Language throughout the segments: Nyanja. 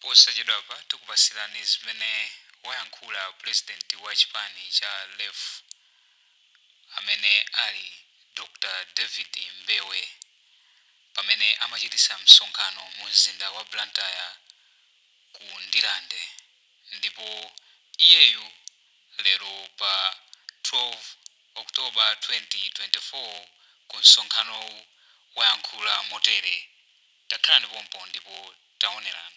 posachedwa pa tikupasirani zimene wayankhula president wa Chipani cha Lero amene ali Dr. David Mbewe pamene amachitisa msonkhano mu mzinda wa Blantyre ku Ndilande, ndipo iyeyu lero pa 12 Oktoba 2024 ku msonkhano wayankhula motere. Takhalani pompo ndipo taonerani.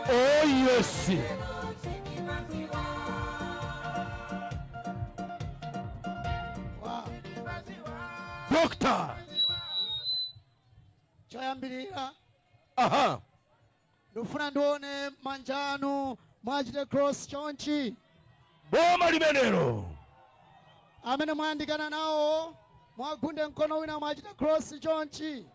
Oh yes. Doctor. Choyambirira. Aha. Ndufuna ndione manjanu mwachite cross chonchi. Boma limenelo. Amene mwandikana nawo mwagunde mkono wina mwachite cross chonchi.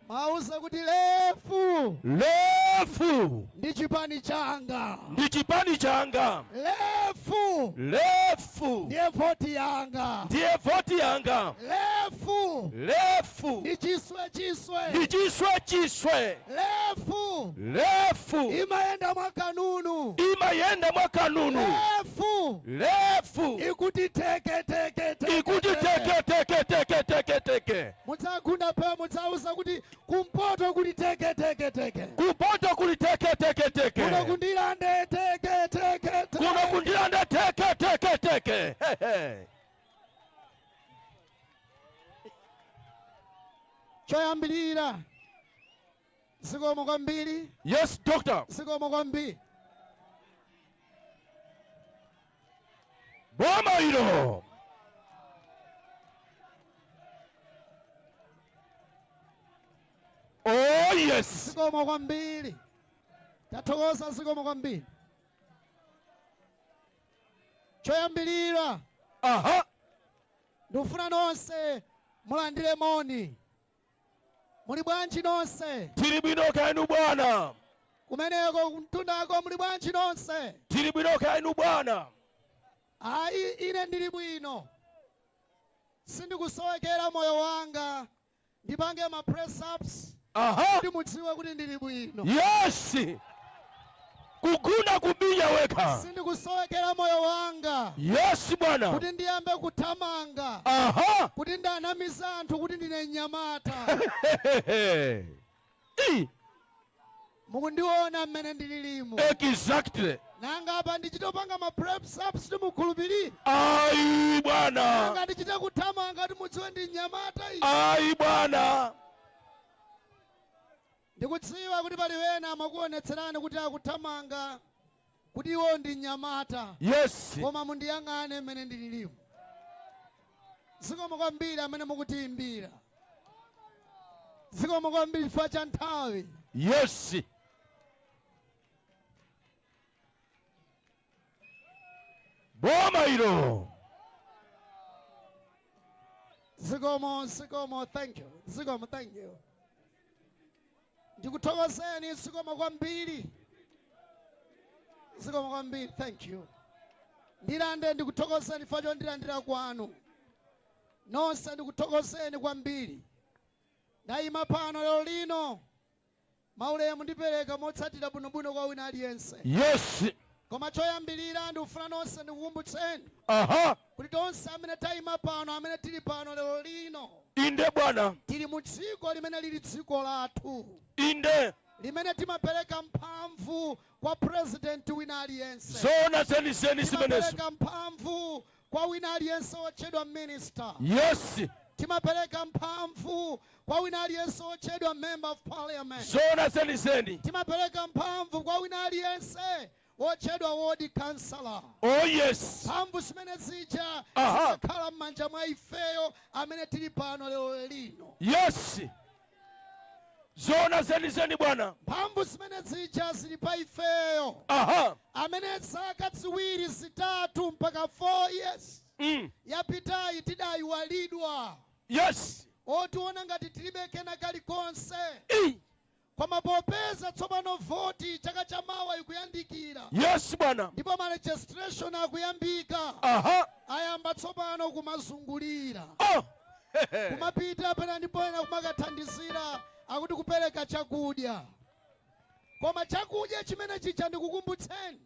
Mauze kuti lefu. Lefu. Ndi chipani changa. Ndi chipani changa. Lefu. Lefu. Ndiye voti yanga. Ndiye voti yanga. Lefu. Lefu. Ndi chiswe chiswe. Ndi chiswe chiswe. Lefu. Lefu. Imayenda mwa kanunu. Imayenda mwa kanunu. Lefu. Lefu. Ikuti teke teke teke. Ikuti teke teke teke teke teke. Mutsagunda pe mutsauza kuti kumpoto kuli teke teke teke. Kumpoto kuli teke teke teke. Kuno kundilande teke teke teke. Kuno kundilande teke teke teke. Hey, hey. Choyambirira. Zikomo kwambiri. Yes, doctor. Zikomo kwambiri. Boma ilo. Oh yes. Zikomo kwambiri. Tathokoza zikomo kwambiri. Choyambirira. Aha. Ndufuna nonse mulandire moni. Muli bwanji nonse? Tili bwino kainu bwana. Kumeneko kumtundako muli bwanji nonse? Tili bwino kainu bwana. Ayi ine ndili bwino. Sindikusowekera moyo wanga. Ndipange ma press ups. Aha. Ndi mudziwe kuti ndili bwino. Yes. Kuguna kubinya weka. Sindikusowekera moyo wanga. Yes bwana. Kuti ndiyambe kuthamanga. Aha. Kuti ndanamiza anthu kuti ndine nyamata. Mukundiona mmene ndililimu. Exactly. Nanga apa ndichitopanga ma press ups timukhulupirira. Ayi bwana. Nanga ndichite kuthamanga kuti mudziwe ndi nyamata iyi. Ayi bwana. Ndikudziwa kuti pali wena amakuonetserani kuti akuthamanga kuti iwo ndi nyamata. Yes. Koma mundiyang'ane mmene ndililimu. Zikomo kwambiri amene mukutiimbira. Zikomo kwambiri chifukwa cha nthawi. Yes. Boma ilo. Zikomo, thank you. Zikomo, thank you. Ndikuthokozeni zikomo kwambiri. Zikomo kwambiri, thank you. Ndilande ndikuthokozeni facho ndilandira kwanu. Nonse ndikuthokozeni kwambiri. Ndayima pano lero lino. Maulemu ndipereka motsatira bwinobwino kwa wina aliyense. Yes. Koma choyambirira ndikufuna nonse ndikukumbutseni. Aha. Kuti tonse amene tayima pano amene tili pano lero lino. Inde bwana. Tili mu dziko limene lili dziko lathu. Inde. Limene timapereka mphamvu kwa president wina aliyense. Zona zeni zimenezo. Timapereka mphamvu kwa wina aliyense otchedwa minister. Yes. Timapereka mphamvu kwa wina aliyense otchedwa member of parliament. Zona zeni. Timapereka mphamvu kwa wina aliyense otchedwa ward councillor. Oh yes. Mphamvu zimene zija Aha. zikhala m'manja mwa ifeyo amene tili pano lero lino. Yes. Zona zeni bwana. Mphamvu zimene zija zili pa ifeyo. Aha. Amene zaka ziwiri zitatu mpaka 4 years. yapitayi tidayiwalidwa. Yes. Otiona ngati tilibe kena kalikonse. Koma popeza tsopano voti chaka chamawa ikuyandikira. Yes bwana. Ndipo ma registration akuyambika. Ayamba tsopano kumazungulira. Kumapita pena ndipo ena kumakathandizira akuti kupereka chakudya. Koma chakudya chimene chicha ndikukumbutseni.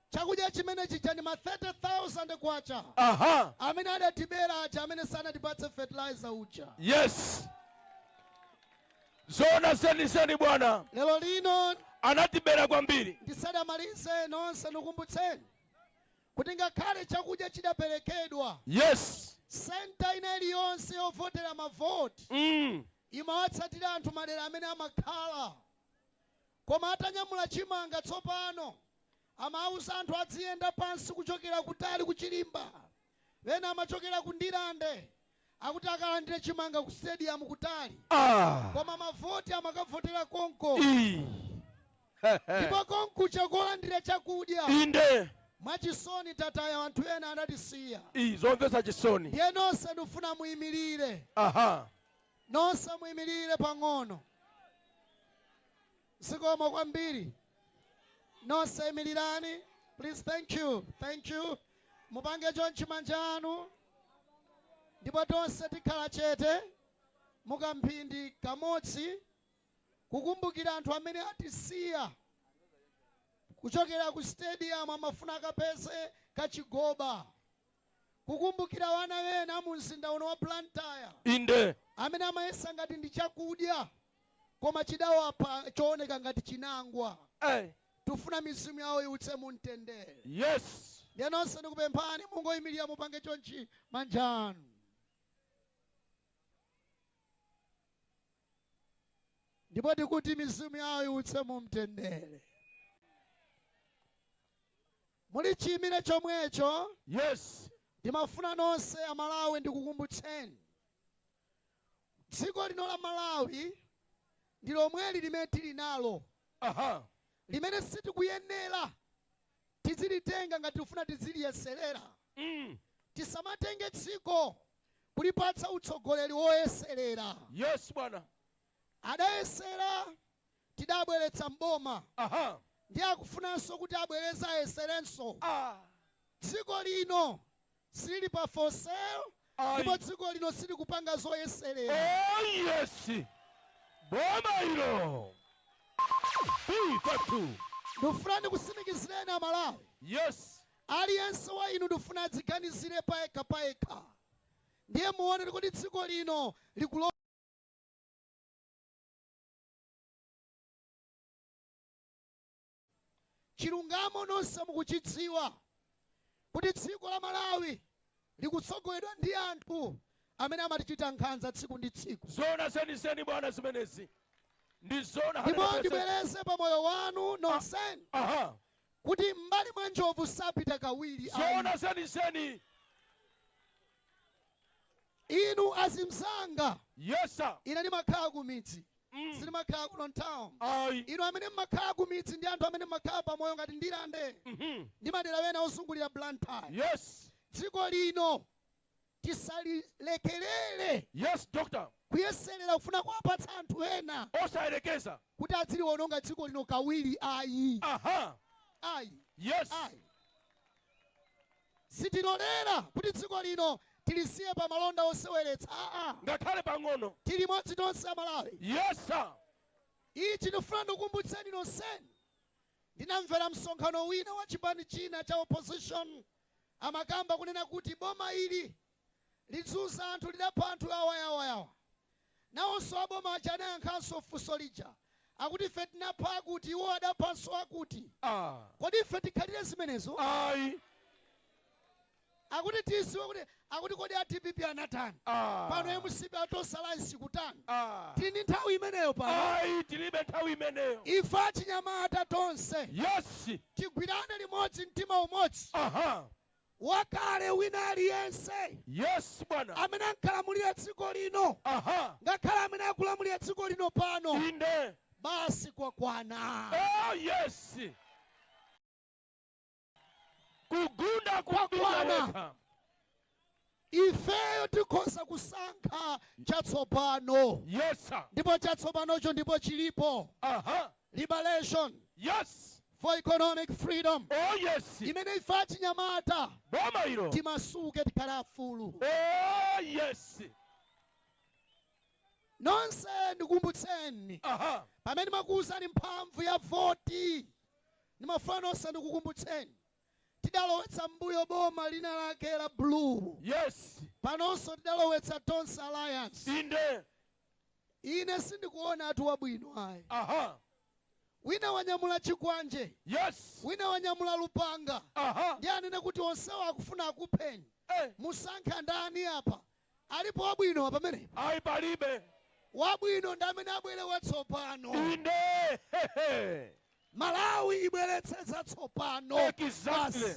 Chakudya chimene chicha ndi ma 30,000 kwacha. Amene adatibera acha amene sanatipatse fertilizer ucha. Yes. Zona seni bwana. Lero lino anatibera kwambiri. Ndisadamalize nonse ndikumbutseni kuti ngakhale chakudya chidaperekedwa. Yes. Senta ina iliyonse yovotera mavoti imawatsatira anthu madera amene amakhala. Koma atanyamula chimanga tsopano amauza anthu adziyenda pansi kuchokera kutali kuchilimba. Wena amachokera ku Ndilande akuti akalandire chimanga ku stadium kutali. Koma mavoti amakavotera konko. Ndipo konko chakulandira chakudya. Inde. Mwachisoni tataya anthu ena anatisiya. Zomvesa chisoni. Ndiye nonse ndifuna muyimirire. Nonse muyimirire pang'ono. Zikomo kwambiri. Nonse imirirani. Please, thank you. Thank you. Mupange chonchi manjanu. Ndipo tonse tikhala chete. Mukamphindi kamodzi. Kukumbukira anthu amene atisiya. Kuchokera ku stadium amafuna akapeze kachigoba. Kukumbukira wana wena mu mzinda uno wa Blantyre. Inde. Amene amayesa ngati ndi chakudya. Koma chidawapa chooneka ngati chinangwa. Tufuna mizimu yawo iutse mu mtendere. Yes. Ndiye nonse ndikupemphani mungoyimirira mupange chonchi manjanu. Ndipo tikuti mizimu yawo iutse mu mtendere. Muli chimire chomwecho. Yes. Ndimafuna nonse amalawi ndikukumbutseni. Dziko lino la Malawi ndi lomweli limene tili nalo. Limene sitikuyenera tizilitenga ngati tifuna tiziliyeserera. Tisamatenge dziko kulipatsa utsogoleri woyeserera. Yes bwana. Adayesera tidabweretsa mboma. Ndiye akufunanso kuti abwereza ayeserenso. Dziko lino silili pa for sale. Ndipo dziko lino sili kupanga zoyeserera. Yes. Boma ilo. Ndifuna ndikusimikizireni amalawi. Yes. Aliyense wa inu ndifuna adziganizire paekha. Ndiye muone kuti dziko lino likulo chilungamo nonse mukuchidziwa kuti dziko la Malawi likutsogoledwa ndi anthu amene amatichita nkhanza tsiku ndi tsiku. Zona seni bwana zimenezi. Ndi zona ndipo ndibwereze pa moyo wanu nonseni. Kuti mbali mwa njovu sapita kawiri. Zona seni. Inu azimzanga. Yes sir. Ine ndimakhala ku midzi. Sili makhala kuno town. Inu amene mmakhala ku midzi ndi anthu amene mmakhala pa moyo ngati Ndilande. Ndi madera wena ozungulira Blantyre. Yes. Dziko lino tisalilekelele. Yes doctor. Kuyeserera kufuna kuwapatsa anthu ena. Osayerekeza. Kuti aziliwononga dziko lino kawiri ayi. Ayi. Yes. Ayi. Sitilolera kuti dziko lino tilisiye pa malonda oseweretsa. Ngakhale pang'ono. Tili modzi tonse amalawi. Yes sir. Ichi ndifuna ndikukumbutseni nonseni. Ndinamvera msonkhano wina wa chipani china cha opposition. Amakamba kunena kuti boma ili lidzuza anthu lidapha anthu yawa. Nawonso aboma aja anayankhanso funso lija. Akuti ife tinapha akuti iwo adaphanso akuti. Kodi ife tikhalire zimenezo? Akuti tiziwe kuti akuti kodi ATPP anatani. Pano MCP atosalansi kutani. Tini nthawi imeneyo pano. Tilibe nthawi imeneyo. Ife achinyamata tonse. Yes. Tigwirane limodzi mtima umodzi. Wakale wina aliyense. Yes bwana. Amene ankalamulira dziko lino. Ngakhale amene akulamulira dziko lino pano. Inde. Basi kwakwana. Yes. Kugunda kwakwana. ifeyo tikhoza kusankha chatsopano. Yes, sir. Ndipo chatsopanocho ndipo chilipo. Liberation. Yes. For economic freedom. Oh, yes. Imene ife chinyamata. Boma ilo. Timasuke tikhala afulu. Oh, yes. Nonse ndikumbutseni. Pamene makuwuzani mphamvu ya voti. Nimafuna nonse ndikukumbutseni. Tidalowetsa mbuyo boma lina lake la blue. Yes. Panonso tidalowetsa Tonse Alliance. Ine sindikuona atu wabwino ayi. Wina wanyamula chikwanje. Yes. Wina wanyamula lupanga. Ndi anene kuti onsewo akufuna akupheni. Musankha ndani apa? Alipo wabwino pamene? Ayi palibe. Wabwino ndamene abwere watsopano. Malawi ibweretse zatsopano. Exactly.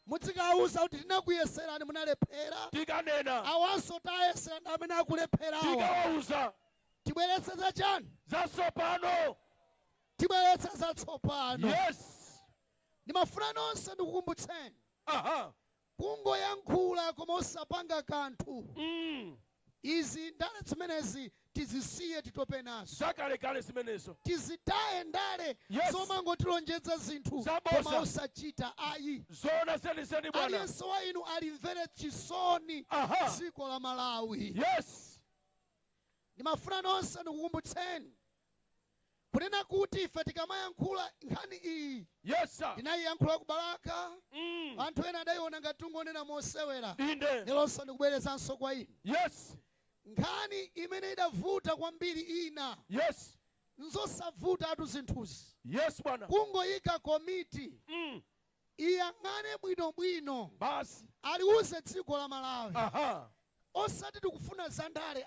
Mutikauza kuti tinakuyeserani munalephera. Tikanena. Awanso tayesera ndamene akulepherawa. Tikawauza. Tibweretse zachani? Zatsopano. Tibweretse zatsopano. Yes. Ndimafuna nonse ndikukumbutseni. Kungoyankhula koma osapanga kanthu. Izi ndale zimenezi tizisiye titope nazo. Zakalekale zimenezo. Tizitaye ndale. Yes. Zomangotilonjeza zinthu. Zabosa. Koma usachita ayi. Zona seni bwana. Aliyense wa inu alimvere chisoni dziko la Malawi. Yes. Ndimafuna nonse ndikukumbutseni. Kunena kuti ife tikamayankhula nkhani iyi. Yes, sir. Ndinayiyankhula kubalaka. Anthu ena adayiona ngati tungonena mosewera. Nelonso ndikubwerezanso kwa inu. Yes. Nkhani imene idavuta kwambiri ina. Yes. Nzosavuta atu zinthuzi. Yes, bwana. Kungoyika komiti. Iyang'ane bwinobwino. Basi. Aliuze dziko la Malawi. Osati tikufuna zandale.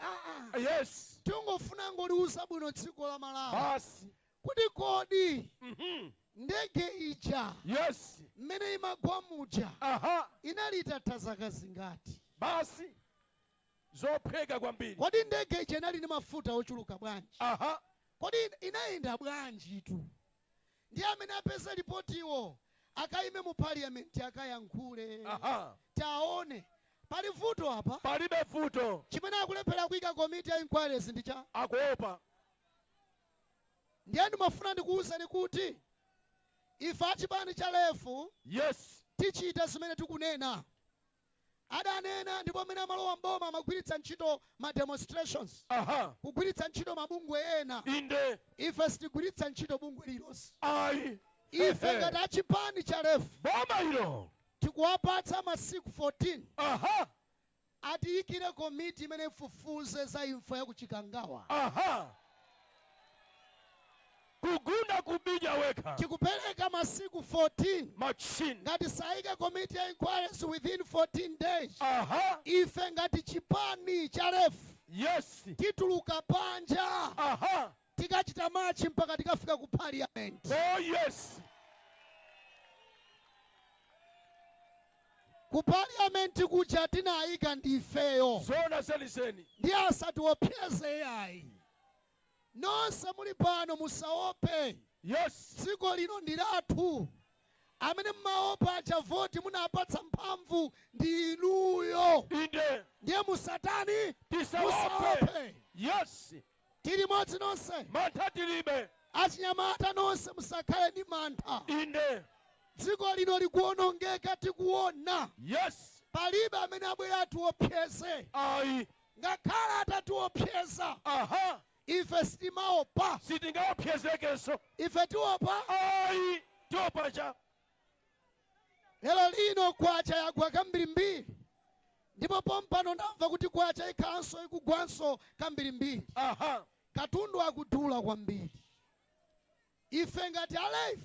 Yes. Tingofuna ngoliuza bwino dziko la Malawi. Basi. Kuti kodi. Ndege ija. Yes. Mmene imagwa muja. Inalita zaka zingati. Basi. Zopheka kwambiri. Kodi ndege ija inali ndi mafuta ochuluka bwanji? Kodi inayenda bwanji tu? Ndi amene apeza ripotiwo akaime mu parliament akayankhule. Taone. Pali vuto apa? Palibe vuto. Chimene akulephera kuyika komiti ya inquiries ndi cha? Akuopa. Ndiye ndimafuna ndikuwuzeni kuti ife achipani cha Lero. Yes. Tichita zimene tikunena. Adanena ndipo amene amalowa mboma amagwiritsa ntchito ma demonstrations. Kugwiritsa ntchito mabungwe ena. Inde. Ife sitigwiritsa ntchito bungwe lilonse. Ayi. Ife ngati achipani cha Lero. Boma ilo. Tikuwapatsa masiku 14. Atiyikire komiti imene ifufuze za imfa ya kuchikangawa. Kugunda kubija weka. Tikupereka masiku 14. Machine. Ngati saike komiti ya inquiries within 14 days. Ife ngati chipani cha Lero. Yes. Tituluka panja. Tikachita machi mpaka tikafika ku parliament. Oh yes. Ku parliament kuja tinayika ndifeyo. Zona seni. Ndi asatiopyeze yayi. Nonse muli pano musaope. Yes. Dziko lino ndi lathu. Amene mmaopa acha voti munapatsa mphamvu ndi inuyo. Inde. Ndiye musatani. Musaope. Yes. Tili modzi nonse. Mantha tilibe. Achinyamata nonse musakhale ndi mantha. Inde. Dziko lino likuonongeka tikuona. Yes. Palibe amene abwera atiopyeze. Ayi. Ngakhala atatiopyeza. Ife sitimaopa. Sitingaopyezekenso. Ife tiopa. Ayi. Tiopa cha. Lero lino kwacha yagwa kambirimbiri. Ndipo pompano ndamva kuti kwacha ikhalanso ikugwanso kambirimbiri. Katundu akudula kwambiri. Ife ngati Lero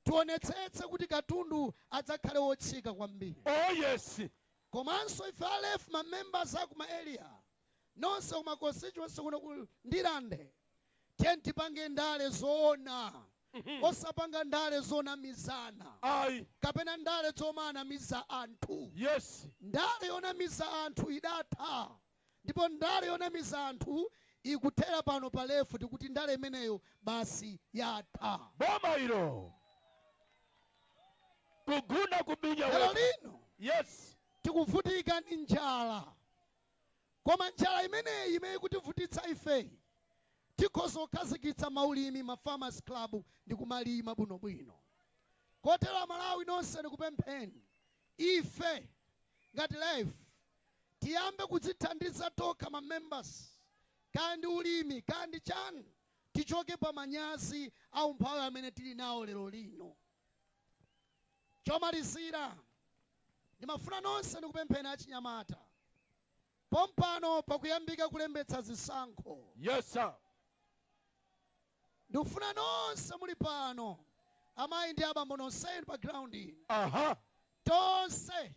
tionetsetse kuti katundu adzakhale wotsika kwambiri. Oh yes. Komanso ife Lero ma members aku ma area. Nonse kuma constituency kuno ku Ndilande. Tipange ndale zona. Osapanga ndale zona mizana. Ayi. Kapena ndale zomana miza anthu. Yes. Ndale yona miza anthu idatha. Ndipo ndale yona miza anthu ikuthera pano pa Lero tikuti ndale imeneyo basi yatha. Boma ilo. Kugunda kubija Lero lino. Yes. tikuvutika ndi njala. Koma njala imeneyi imene kutivutitsa ife tikhoza kukhazikitsa maulimi ma farmers club ndi kumalima bwinobwino. Kotero Amalawi nonse ndikupempheni ife ngati life tiyambe kudzithandiza tokha ma members kandi ulimi kandi chani tichoke pa manyazi au mphawi amene tili nawo lero lino. Chomalizira ndimafuna nonse ndikupempheni achinyamata pompano pakuyambika kulembetsa zisankho. Yes, sir. Ndikufuna nonse muli pano amayi ndi abambo nonsenu pa ground iyi. Tonse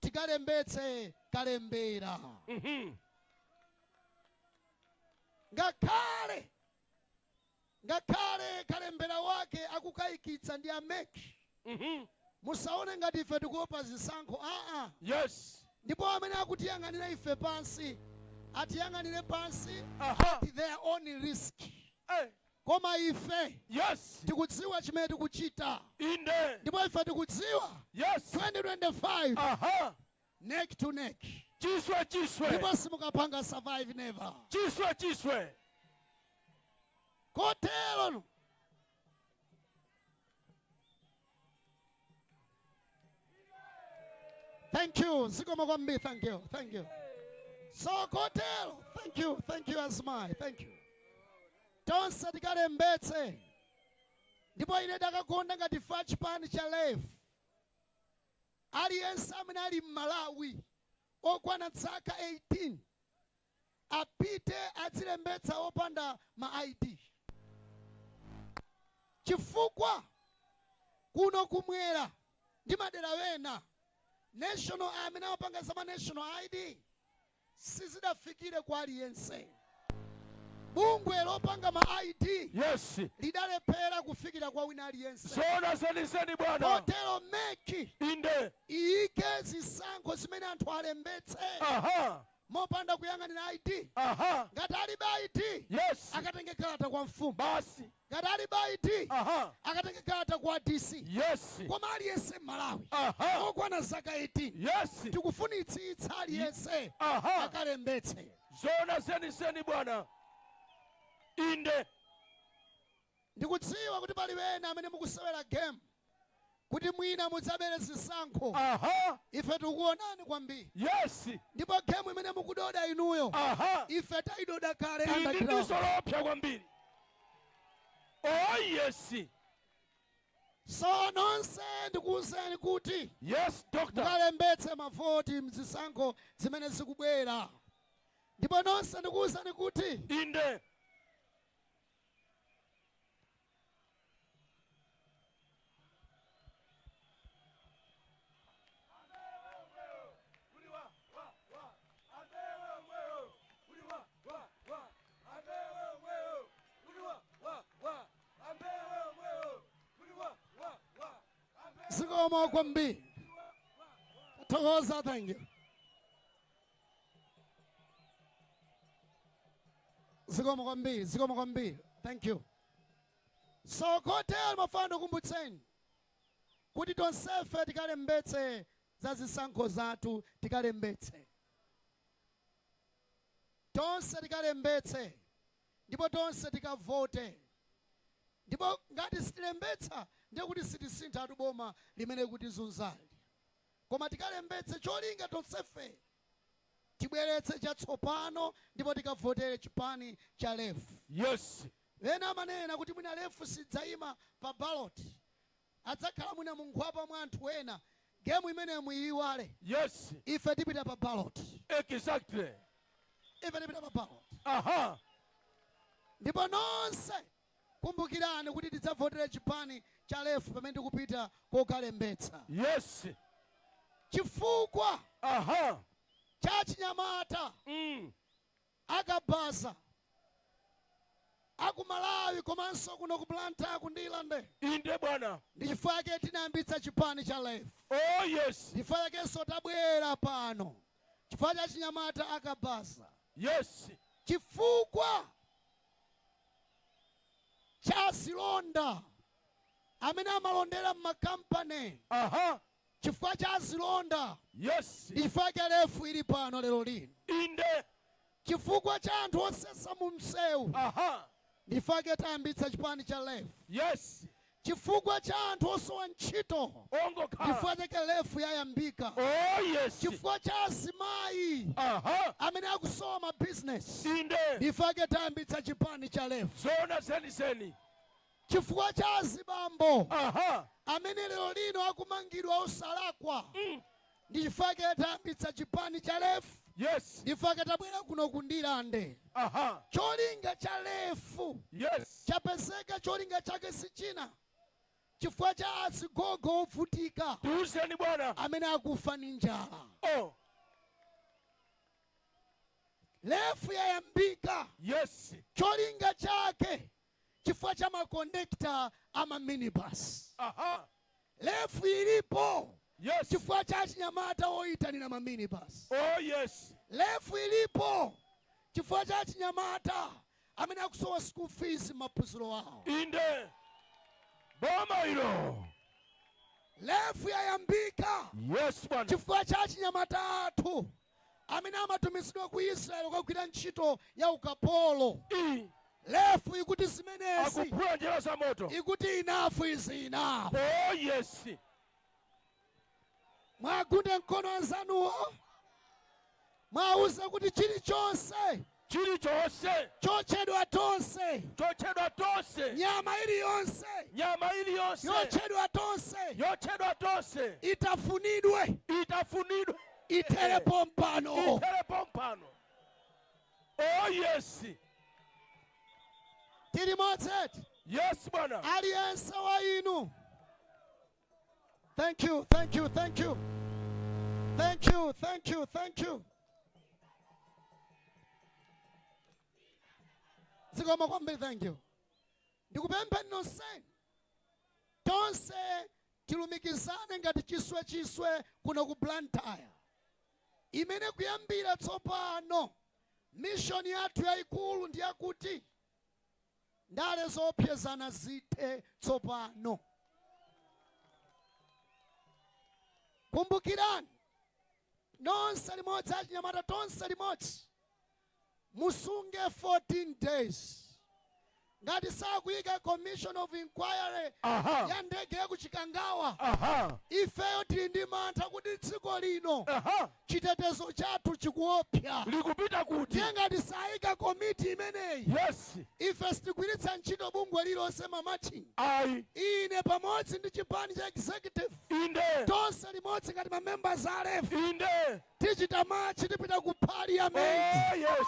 tikalembetse kalembera. Ngakhale kalembera wake akukayikitsa ndi ameki. Musaone ngati ife tikuopa zisankho. Yes. Ndipo amene akutiyang'anira ife pansi atiyang'anire pansi at their own risk. Koma ife yes tikudziwa chimene tikuchita. Inde. Ndipo ife tikudziwa yes 2025 neck to neck. Chiswe. Ndipo simukapanga survive never. Chiswe. Kotero thank you. Zikomo kwambiri. Thank you. So kotero thank you Asmai. Thank you. Tonse tikalembetse. Ndipo ine ndakakonda ngati fa Chipani cha Lero aliyense amene ali m'Malawi okwana zaka 18 apite adzilembetsa opanda ma ID. Chifukwa kuno kumwera ndi madera wena national amene amapanga za national ID sizidafikire kwa aliyense. Bungwe lopanga ma ID yes lidalephera kufikira kwa wina aliyense. Zona zeniseni bwana. Kotero meki inde iyike zisankho zimene anthu alembetse mopanda kuyang'anira ID. Ngati alibe ID yes akatenge kalata kwa mfumu. Basi ngati alibe ID akatenge kalata kwa DC. yes Koma aliyense m'Malawi okwana zaka 18 yes tikufunitsitsa aliyense akalembetse. Zona zeniseni bwana. Inde ndikudziwa kuti pali wena amene mukusewera game kuti mwina mudzabere zisankho. Ife tikuonani kwambiri. yes Ndipo game imene mukudoda inuyo ife taidoda kale underground. Ndisolopya kwambiri. Oh yes. So nonse ndikuwuzeni kuti yes doctor mukalembetse mavoti mzisankho zimene zikubwera. Ndipo nonse ndikuwuzeni kuti inde zikomo kwambiri. Thokoza. Thank you. Zikomo kwambiri. Thank you. So kotero mafano kumbutseni kuti tonsefe tikalembetse za zisankho zathu tikalembetse. Tonse tikalembetse ndipo tonse tikavote. Ndipo ngati sitilembetsa ndiye kuti sitisintha boma limene kuti zunzali. Koma tikalembetse cholinga tonsefe tibweretse chatsopano ndipo tikavotere Chipani cha Lero. yes Wena amanena kuti mwina Lero sidzayima pa ballot adzakhala mwina munkhwapa mwa anthu wena game imene muyiwale. yes Ife tipita pa ballot. exactly Ife tipita pa ballot. Ndipo nonse kumbukirani kuti tidzavotere Chipani cha Lero pamene tikupita kokalembetsa. yes Chifukwa cha chinyamata akabaza akumalawi komanso kuno kuplanta kundilande. Inde bwana. Ndi chifukwa chake tinayambitsa Chipani cha Lero. Oh yes. Ndi chifukwa chakenso tabwera pano. Chifukwa cha chinyamata akabaza. Yes. Chifukwa cha silonda amene amalondera m'makampani chifukwa cha zilonda. Yes. Ndifake lefu ili pano lero lino. Inde. Chifukwa cha anthu osesa mu msewu. Aha. Ndifake tayambitsa chipani cha lefu. Yes. Chifukwa cha anthu osowa ntchito. Ndifake lefu yayambika. Oh yes. Chifukwa cha asimayi. Aha. Amene akusoma business. Inde. Ndifake tayambitsa chipani cha lefu. Zona seni. Chifukwa cha azibambo. Aha. Amene lero lino akumangidwa osalakwa. Ndifake tayambitsa chipani cha lefu. Yes. Ndifake tabwera kuno kundilande. Aha. Cholinga cha lefu. Yes. Chapezeka cholinga chake sichina. Chifukwa cha asigogo ovutika. Tuuzeni bwana. Amene akufa ni njala. Oh. Lefu yayambika. Yes. Cholinga chake. Chifukwa cha makondekta ama minibus. Aha. Lefu ilipo. Yes. Chifukwa cha chinyamata oyitanira ma minibus. Oh yes. Lefu ilipo. Chifukwa cha chinyamata amene akusowa school fees maphunziro awo. Inde. Boma ilo. Lefu yayambika. Yes bwana. Chifukwa cha chinyamata athu amene amatumizidwa ku Israeli kukagwira ntchito ya ukapolo. Lefu ikuti zimenezi. Akuphula njira za moto. Ikuti enough is enough. Oh yes. Mwagunde mkono anzanuwo. Mwauze kuti chilichonse. Chochedwa tonse. Nyama iliyonse. Yochedwa tonse. Itafunidwe. Iterepo mpano. Oh yes. Tilimozeti. Yes bwana. Aliyense wa inu. Thank you. Zikoma kwambiri, thank you. Ndikupempha nonseni. Tonse tilumikizane ngati chiswe kuno ku Blantyre. Imene kuyambira tsopano. Mission yathu yayikulu ndi yakuti ndale zopyezana zithe tsopano. Kumbukirani. Nonse limodzi achinyamata tonse limodzi. Musunge 14 days. Ngati sakuyika commission of inquiry ya ndege ya kuchikangawa. Ifeyo tili ndi mantha kuti dziko lino chitetezo chathu chikuopsa. Likupita kuti. Ngati sayika komiti imeneyi. Yes. Ife sitigwiritsa ntchito bungwe lilonse mamachi. Ine pamodzi ndi chipani cha executive. Inde. Tonse limodzi ngati ma members a LF. Inde. Tichita machi tipita ku parliament. Oh yes.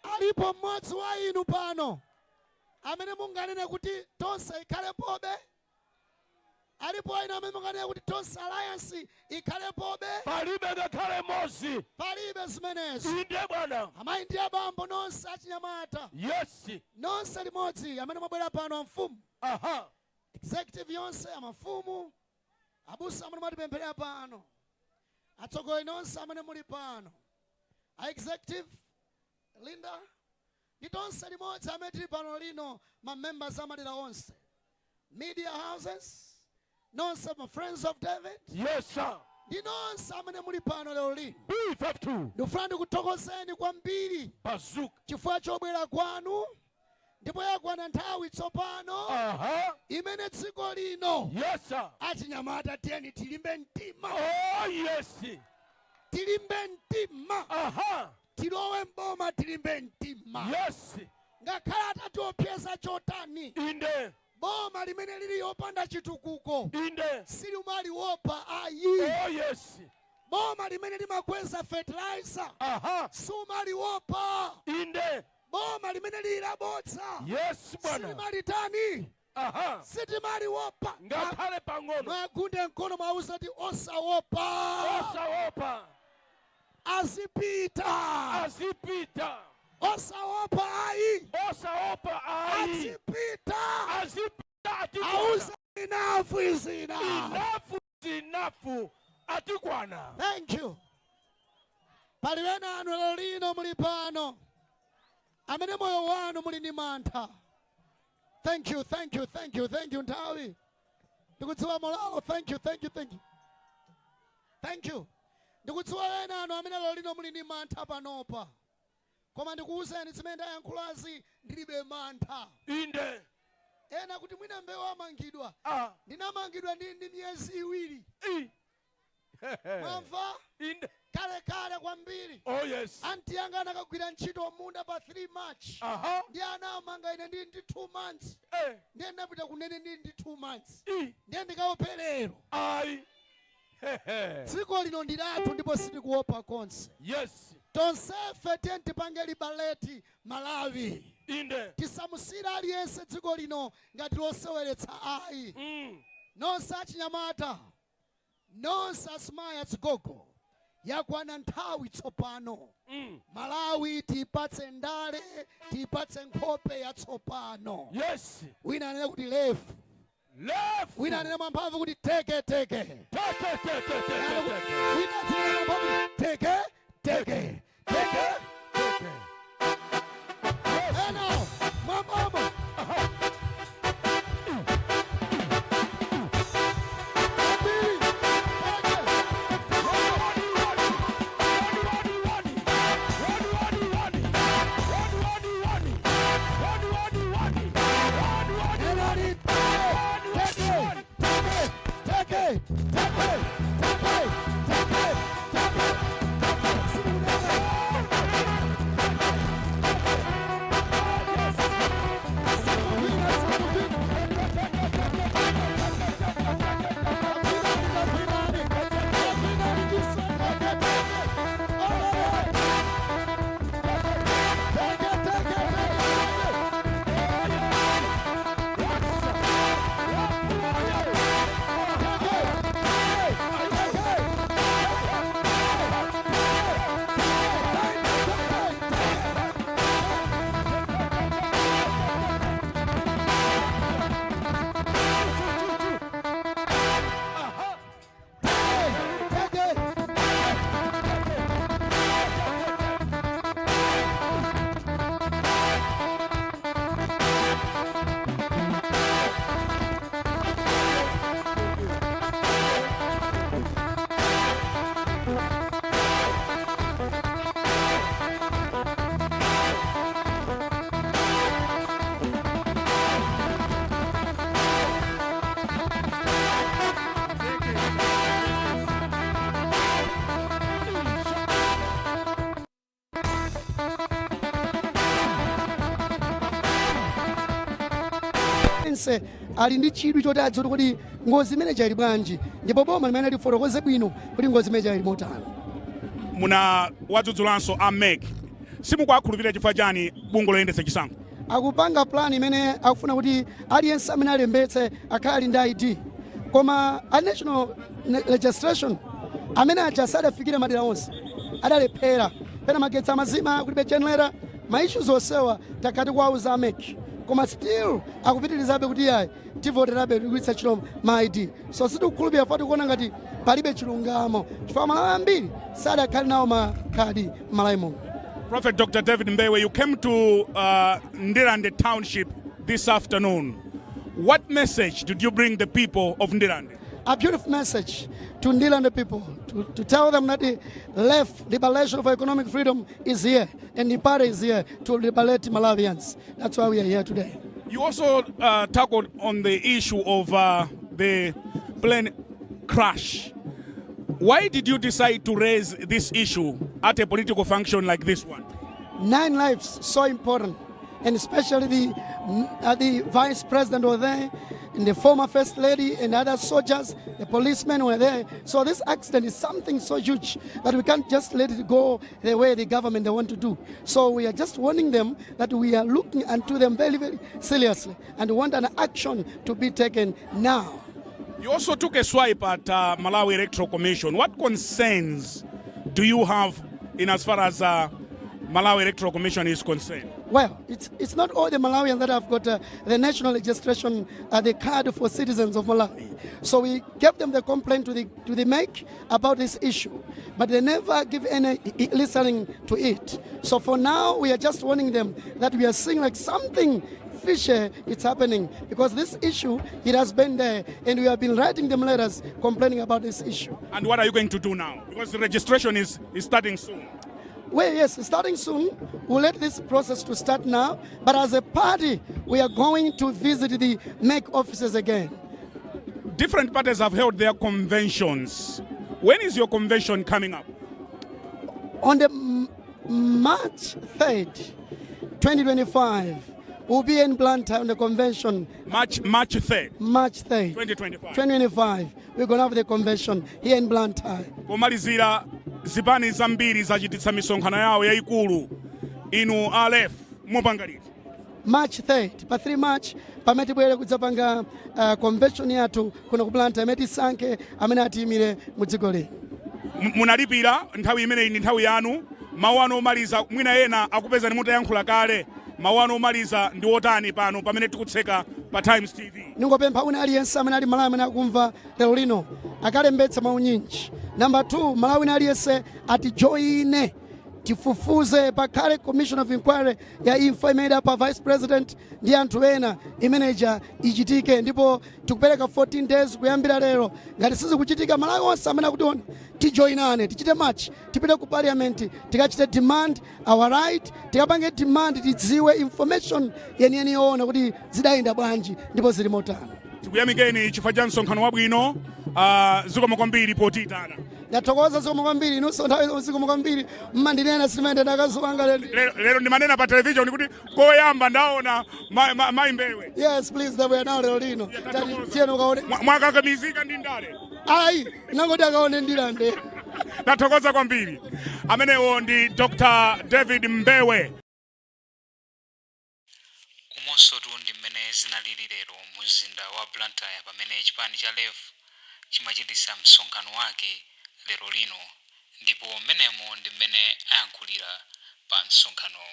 Alipo mmodzi wa inu pano amene munganene kuti tonse ikhalepobe. Alipo inu amene munganene kuti tonse alliance ikhalepobe. Palibe ngakhale mosi. Palibe zimenezi. Inde bwana. Amayi ndi abambo nonse achinyamata. Yes. Nonse limodzi amene mwabwera pano mfumu. Executive yonse amafumu. Abusa amene mwatipempherera pano. Atsogoleri nonse amene muli pano. A executive Linda, nditonse limodzi amene tili pano lino ma members amadera onse. Media houses, nonse ma friends of David. Yes sir. Ndi nonse amene muli pano lero lino. B52. Ndikufuna ndikuthokozeni kwambiri. Bazuka. Chifukwa chobwera kwanu. Ndipo yakwana nthawi tsopano. Imene dziko lino. Yes sir. Achinyamata tiyeni tilimbe mtima. Oh yes. Tilimbe mtima. Tilowe mboma tilimbe mtima. Yes. Ngakhale atatiopseza chotani. Inde. Boma limene lili yopanda chitukuko. Inde. Silimali wopa ayi. Oh yes. Boma limene limakweza fertilizer. Sumali wopa. Inde. Boma limene lila botsa. Yes bwana. Silimali tani. Sitimali wopa. Ngakhale pang'ono. Mwagunde mkono mwauza ti osawopa. Azipita. Osawopa ayi. Azipita. Auza enough is enough. Enough. Atikwana. Thank you. Paliwena anu lero lino muli pano. Amene amene moyo wanu muli ndi mantha. Thank you, thank you, thank you, thank you, Nthawi. Ndikudziwa Molalo, thank you, thank you, thank you. Thank you. Ndikudziwa ena anu amene lero lino muli ndi mantha panopa. Koma ndikuwuzeni zimene ndayankhulazi ndilibe mantha. Inde. Ena kuti mwina Mbewe amangidwa. Ndinamangidwa ndi miyezi iwiri. Mwamva? Inde. Kale kwambiri. Oh yes. Anti yanga anakagwira ntchito munda pa 3 March. Ndi anamanga ine ndi 2 months. Ndiye ndapita kunene ndi 2 months. Ndiye ndikaope lero. Ayi. Dziko lino ndi lathu ndipo sitikuopa konse. Yes. Tonsefe tipange libaleti Malawi. Inde. Tisamusira aliyense dziko lino ngati loseweretsa ayi. Nonse achinyamata. Nonse asimayi atsigogo. Yakwana nthawi tsopano. Malawi tipatse ndale, tipatse nkhope yatsopano. Yes. Wina anene kuti left. Wina anene mwamphamvu kuti teke. Wina anene mwamphamvu teke. Ena mwambamo. Ali ndi chidwi choti adzoti kuti ngozi imene ili bwanji ndipo boma limene lifotokoze bwino kuti ngozi imene ili motani. Muna wadzudzulanso AMEC simukwakhulupirira chifukwa chani bungwe loyendetsa chisankho? Akupanga plan imene akufuna kuti aliyense amene alembetse akhale ndi ID koma a national legislation amene aja sadafikire madera onse adalephera pena magetsi amazima kulibe generator maissues onsewa takati kwauza AMEC koma still akupitirizabe kuti yayi tivoterabe kuitsa chilo ma ID so sitikukhulupirira fati kuona ngati palibe chilungamo chifukwa Malawi ambiri sadakhale nawo makhadi Malawi. Prophet Dr. David Mbewe, you came to Ndirande Township this afternoon. What message did you bring the people of Ndirande? A beautiful message to Ndirande people, to tell them that the left liberation of economic freedom is here, and the party is here to liberate Malawians. That's why we are here today. You also tackled on the issue of the plane crash. Why did you decide to raise this issue at a political function like this one? 9 lives, so important, and especially the vice president was there, and the former first lady, and other soldiers, the policemen were there. So this accident is something so huge that we can't just let it go the way the government they want to do. So we are just warning them that we are looking into them very, very seriously, and want an action to be taken now. You also took a swipe at Malawi Electoral Commission. What concerns do you have in as far as Malawi Electoral Commission is concerned? Well, it's not all the Malawians that have got the national registration, the card for citizens of Malawi. So we gave them the complaint to the MAC about this issue, but they never give any listening to it. So for now, we are just warning them that we are seeing like something fishy it's happening, because this issue, it has been there, and we have been writing them letters complaining about this issue. And what are you going to do now? Because the registration is starting soon. Well, yes, starting soon. We'll let this process to start now, but as a party, we are going to visit the MAC offices again. Different parties have held their conventions. When is your convention coming up? On the March 3rd, 2025, we'll be in Blantyre on the convention. March 3rd. March 3rd. 2025. We're going to have the convention here in Blantyre. Pomalizira zipani zambiri zachititsa misonkhano yawo yayikulu inu RF mupangalira. March 3rd, pa 3 March, pamene tibwere kudzapanga convention yathu kuno ku Blantyre imene tisankhe amene atiyimire mu dziko lino. Munalipira nthawi imeneyi ndi nthawi yanu, mawu anu omaliza mwina ena akupeza ni mutayankhula kale, mawu anu omaliza ndi otani pano pamene tikutseka pa Times TV? Ningopempha una aliyense amene ali Malawi amene akumva lero lino akalembetsa mawu nyinji. Number 2, Malawi aliyense atijoine tifufuze pakhale commission of inquiry ya imfa imene pa vice president ndi anthu ena imeneja ichitike, ndipo tikupereka 14 days kuyambira lero. Ngati sizikuchitika, Malawi onse amene akutiona tijoinane, tichite march, tipite ku parliament, tikachite demand our right, tikapange demand tidziwe information yeniyeni yoona kuti zidayenda bwanji ndipo zili motani. Tikuyamikeni chifukwa cha msonkhano wabwino, zikomo kwambiri potitana. Ndathokoza zikomo kwambiri, inunso nthawi zikomo kwambiri mmandinena simende ndakazupanga lero ndimanena pa television kuti koyamba ndaona mai Mbewe. Yes, please, that we are now lero lino. Tieno kaone. Mwakakamizika ndi ndale. Ayi, nangoti akaone ndilande. Ndathokoza kwambiri. Amenewo ndi Dr. David Mbewe. Umonso tu ndi mmene zinalili lero muzinda wa Blantyre pamene chipani cha Lero chimachititsa msonkhano wake lero lino, ndipo mmenemo ndi mmene ayankhulira pa msonkhano.